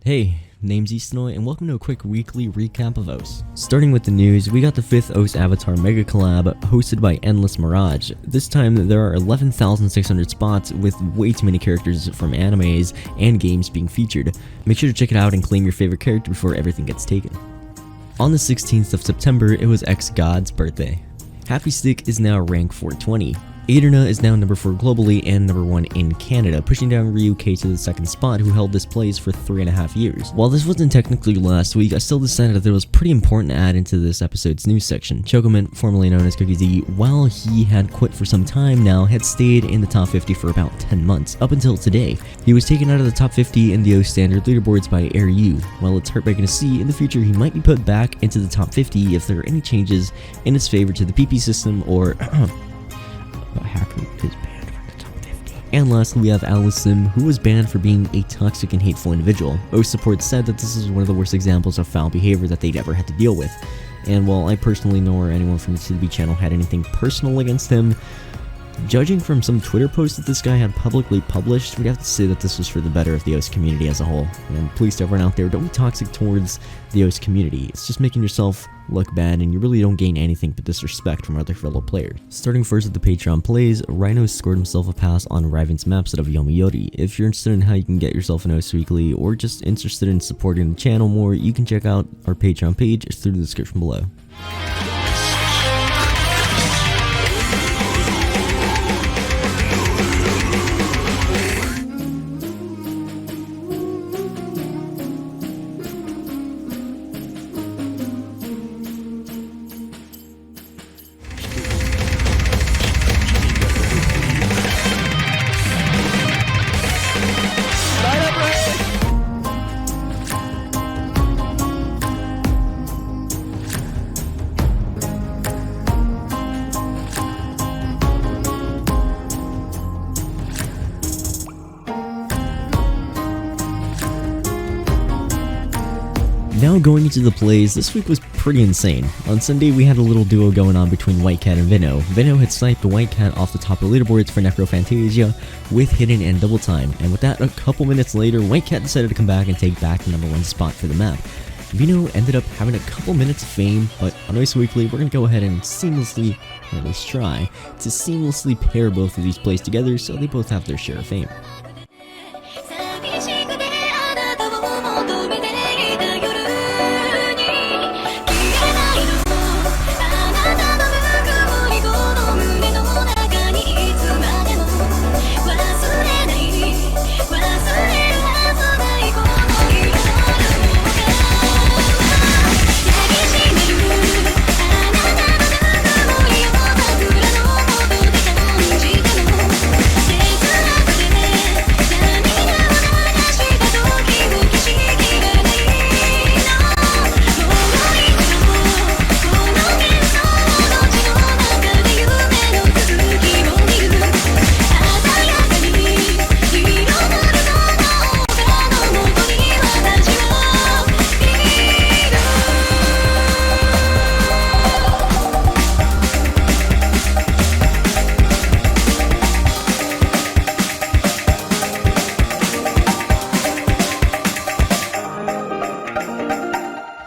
Hey, name's Isonoi, and welcome to a quick weekly recap of OS. Starting with the news, we got the 5th OS Avatar Mega Collab hosted by Endless Mirage. This time, there are 11,600 spots with way too many characters from animes and games being featured. Make sure to check it out and claim your favorite character before everything gets taken. On the 16th of September, it was X-God's birthday. Happy Stick is now rank 420. Aderna is now number 4 globally and number 1 in Canada, pushing down Ryuke to the 2nd spot, who held this place for 3.5 years. While this wasn't technically last week, I still decided that it was pretty important to add into this episode's news section. Chocomint, formerly known as Cookie Z, while he had quit for some time now, had stayed in the top 50 for about 10 months, up until today. He was taken out of the top 50 in the OS standard leaderboards by Air While it's heartbreaking to see, in the future he might be put back into the top 50 if there are any changes in his favor to the PP system or a hacker is banned from the top 50. And lastly, we have Alice-Sim, who was banned for being a toxic and hateful individual. OS support said that this is one of the worst examples of foul behavior that they'd ever had to deal with. And while I personally nor anyone from the CDB channel had anything personal against him, judging from some Twitter posts that this guy had publicly published, we'd have to say that this was for the better of the OS community as a whole. And please to everyone out there, don't be toxic towards the OS community. It's just making yourself look bad, and you really don't gain anything but disrespect from other fellow players. Starting first with the Patreon plays, Rhino scored himself a pass on Riven's map set of Yomiuri. If you're interested in how you can get yourself an OS weekly, or just interested in supporting the channel more, you can check out our Patreon page through the description below. Now going into the plays, this week was pretty insane. On Sunday, we had a little duo going on between Whitecat and Vino. Vino had sniped the Whitecat off the top of the leaderboards for Necrophantasia with Hidden and Double Time, and with that, a couple minutes later, Whitecat decided to come back and take back the number 1 spot for the map. Vino ended up having a couple minutes of fame, but on OS Weekly, we're going to go ahead and seamlessly, or at least try, to seamlessly pair both of these plays together so they both have their share of fame.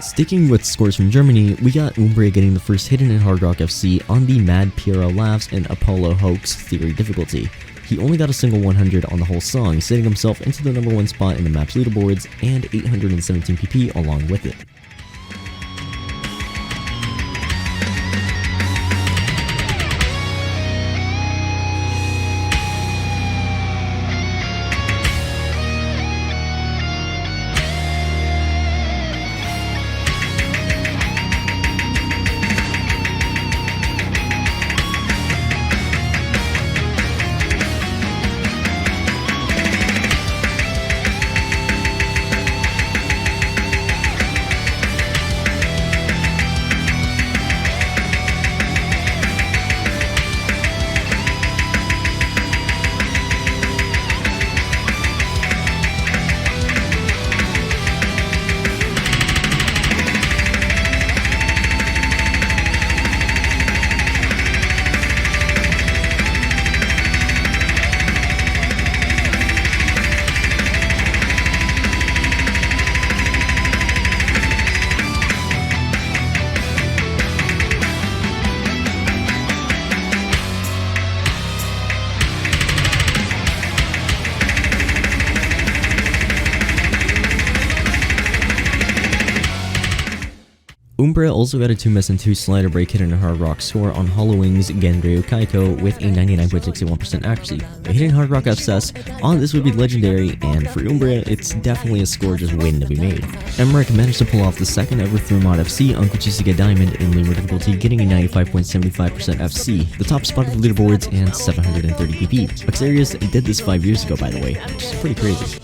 Sticking with scores from Germany, we got Umbre getting the first hidden in Hard Rock FC on the Mad Piero Laughs and Apollo Hoax Theory difficulty. He only got a single 100 on the whole song, setting himself into the number 1 spot in the map's leaderboards and 817 PP along with it. Umbre also got a 2 miss and 2 slider break hidden hard rock score on Hollowing's Genryu Kaiko with a 99.61% accuracy. A hidden hard rock FSS on this would be legendary, and for Umbre, it's definitely a score just waiting to be made. Emmerich managed to pull off the second ever through mod FC on Kuchizuke Diamond in lemur difficulty, getting a 95.75% FC, the top spot of the leaderboards, and 730 PP. Xarius did this 5 years ago, by the way, which is pretty crazy.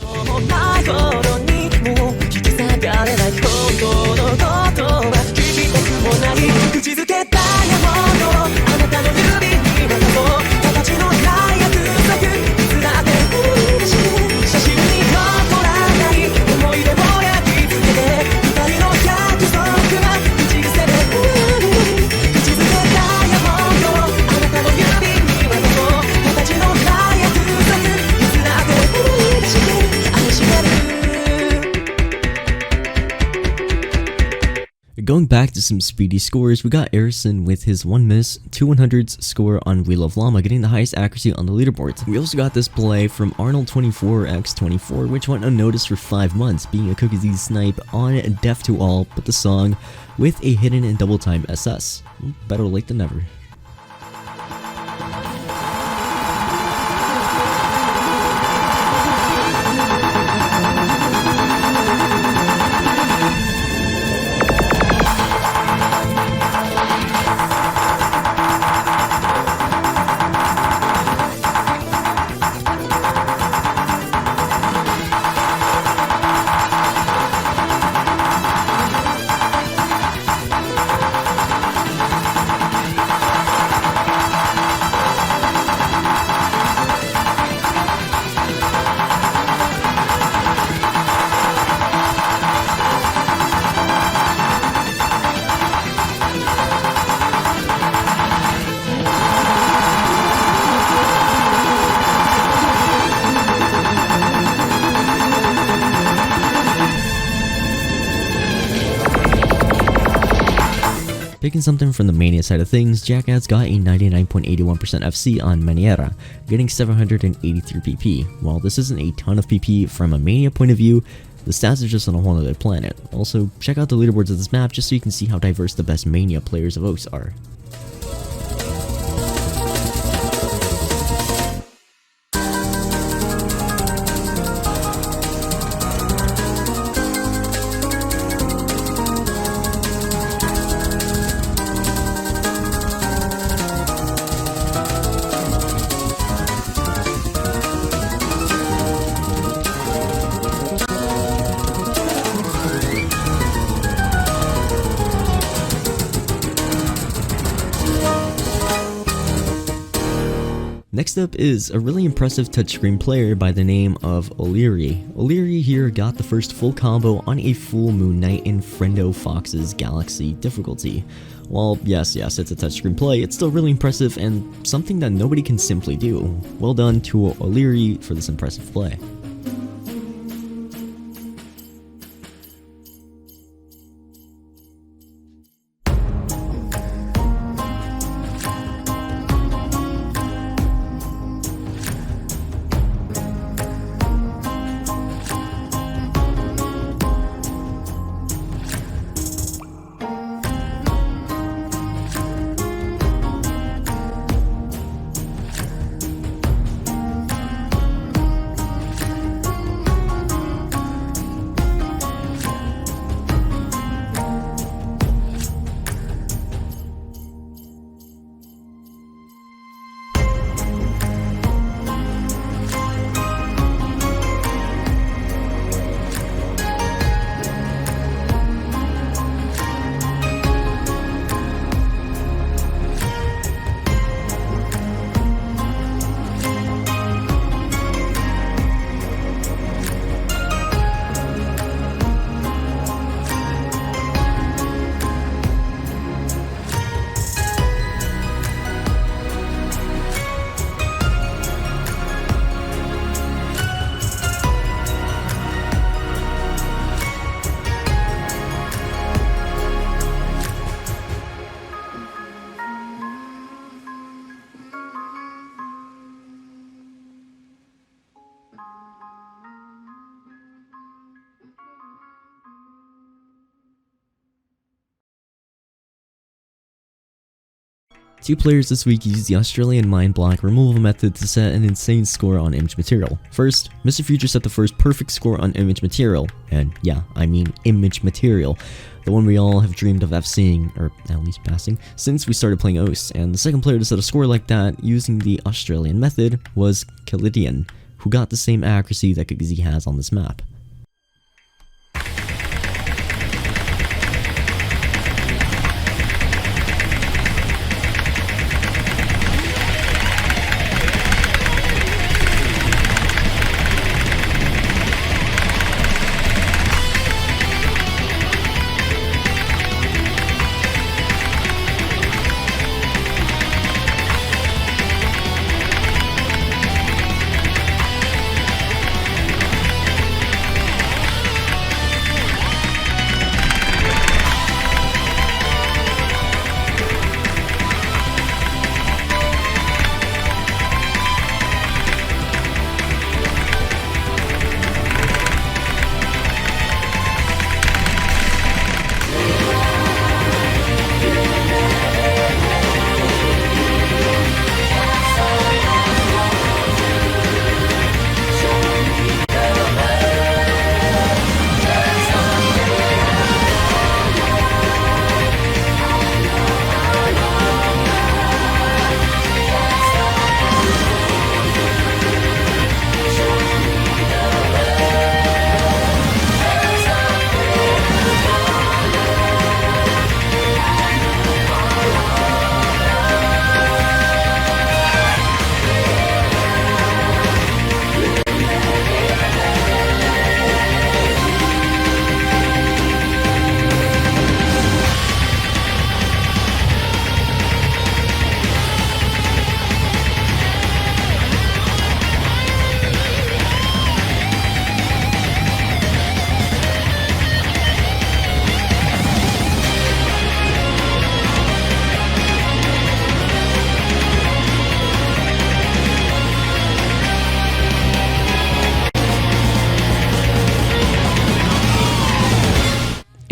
Going back to some speedy scores, we got Erison with his 1 miss, 2 100s score on Wheel of Llama, getting the highest accuracy on the leaderboards. We also got this play from Arnold24x24, which went unnoticed for 5 months, being a Cookie Z snipe on Deaf to All, but the song with a hidden and double time SS. Better late than never. Picking something from the Mania side of things, Jackass got a 99.81% FC on Mania, getting 783 PP. While this isn't a ton of PP from a Mania point of view, the stats are just on a whole other planet. Also, check out the leaderboards of this map just so you can see how diverse the best Mania players of Oaks are. Next up is a really impressive touchscreen player by the name of O'Leary. O'Leary here got the first full combo on a full moon night in Friendo Fox's Galaxy difficulty. While yes, it's a touchscreen play, it's still really impressive and something that nobody can simply do. Well done to O'Leary for this impressive play. Two players this week used the Australian mind block removal method to set an insane score on image material. First, Mr. Future set the first perfect score on image material, and yeah, I mean image material, the one we all have dreamed of seeing, or at least passing, since we started playing OS, and the second player to set a score like that using the Australian method was Kalidian, who got the same accuracy that Kuchizuke has on this map.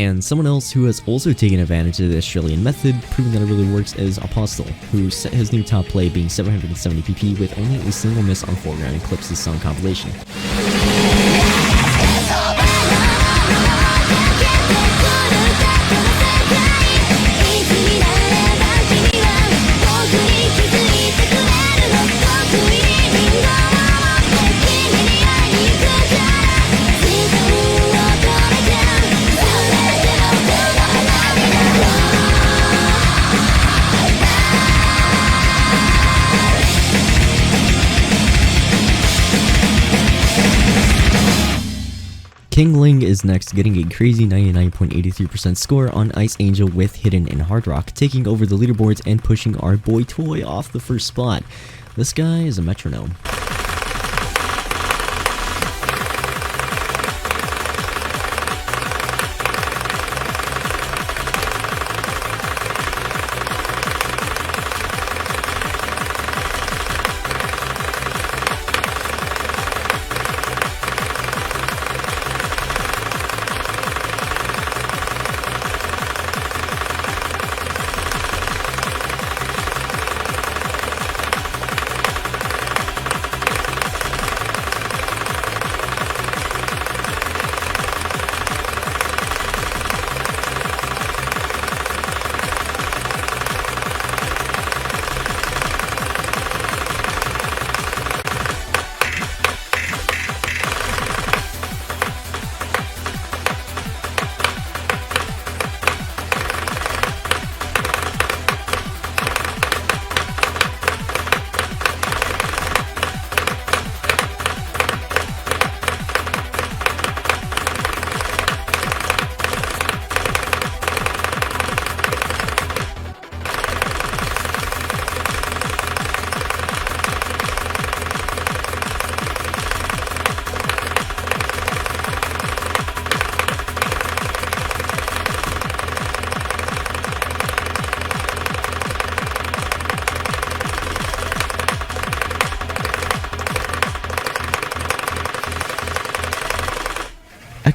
And someone else who has also taken advantage of the Australian method, proving that it really works, is Apostle, who set his new top play being 770 pp with only a single miss on foreground Eclipse's song compilation. King Ling is next, getting a crazy 99.83% score on Ice Angel with Hidden in Hard Rock, taking over the leaderboards and pushing our boy Toy off the first spot. This guy is a metronome.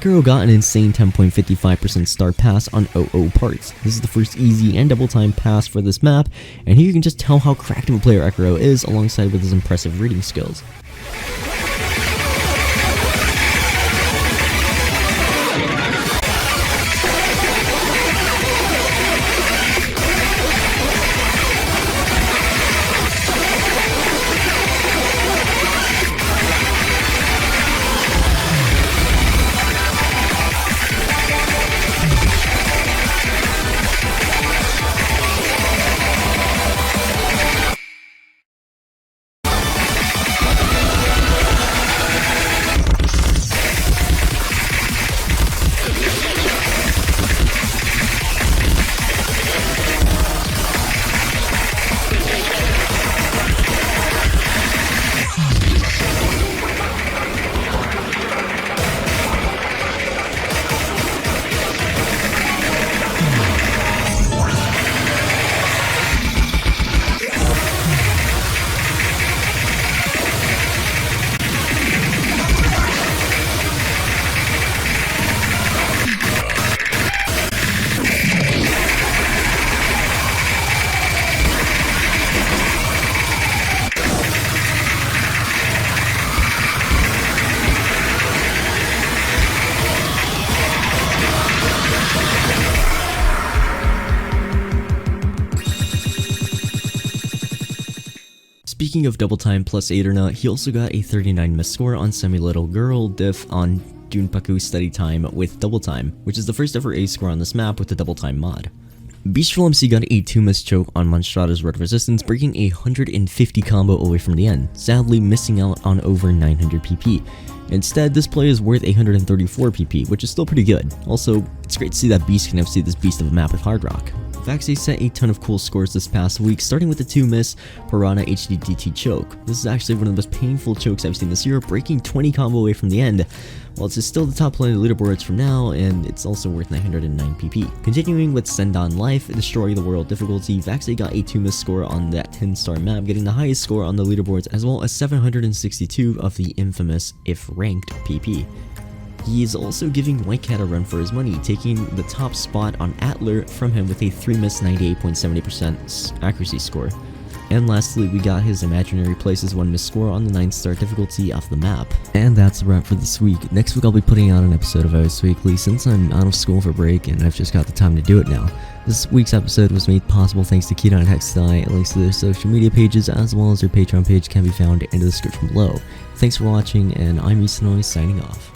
Ekiro got an insane 10.55% star pass on 00 parts. This is the first easy and double time pass for this map, and here you can just tell how cracked of a player Ekiro is alongside with his impressive reading skills. Speaking of double time plus 8 or not, he also got a 39 miss score on Semi Little Girl diff on Dunpaku study time with double time, which is the first ever A score on this map with the double time mod. Beastful MC got a 2 miss choke on Monstrata's Road of Resistance, breaking a 150 combo away from the end, sadly missing out on over 900 PP. Instead, this play is worth 834 PP, which is still pretty good. Also, it's great to see that Beast can FC this beast of a map with Hard Rock. Hekztai set a ton of cool scores this past week, starting with the 2 miss Piranha HDDT choke. This is actually one of the most painful chokes I've seen this year, breaking 20 combo away from the end. While it's still the top play of the leaderboards from now, and it's also worth 909 PP. Continuing with Send On Life, Destroy the World difficulty, Hekztai got a 2 miss score on that 10-star map, getting the highest score on the leaderboards as well as 762 of the infamous if ranked PP. He is also giving White Cat a run for his money, taking the top spot on Atler from him with a 3 miss 98.70% accuracy score. And lastly, we got his Imaginary Places 1 miss score on the 9-star difficulty of the map. And that's a wrap for this week. Next week I'll be putting out an episode of OS Weekly since I'm out of school for break and I've just got the time to do it now. This week's episode was made possible thanks to Keaton and Hekztai. Links to their social media pages as well as their Patreon page can be found in the description below. Thanks for watching, and I'm Isonoi signing off.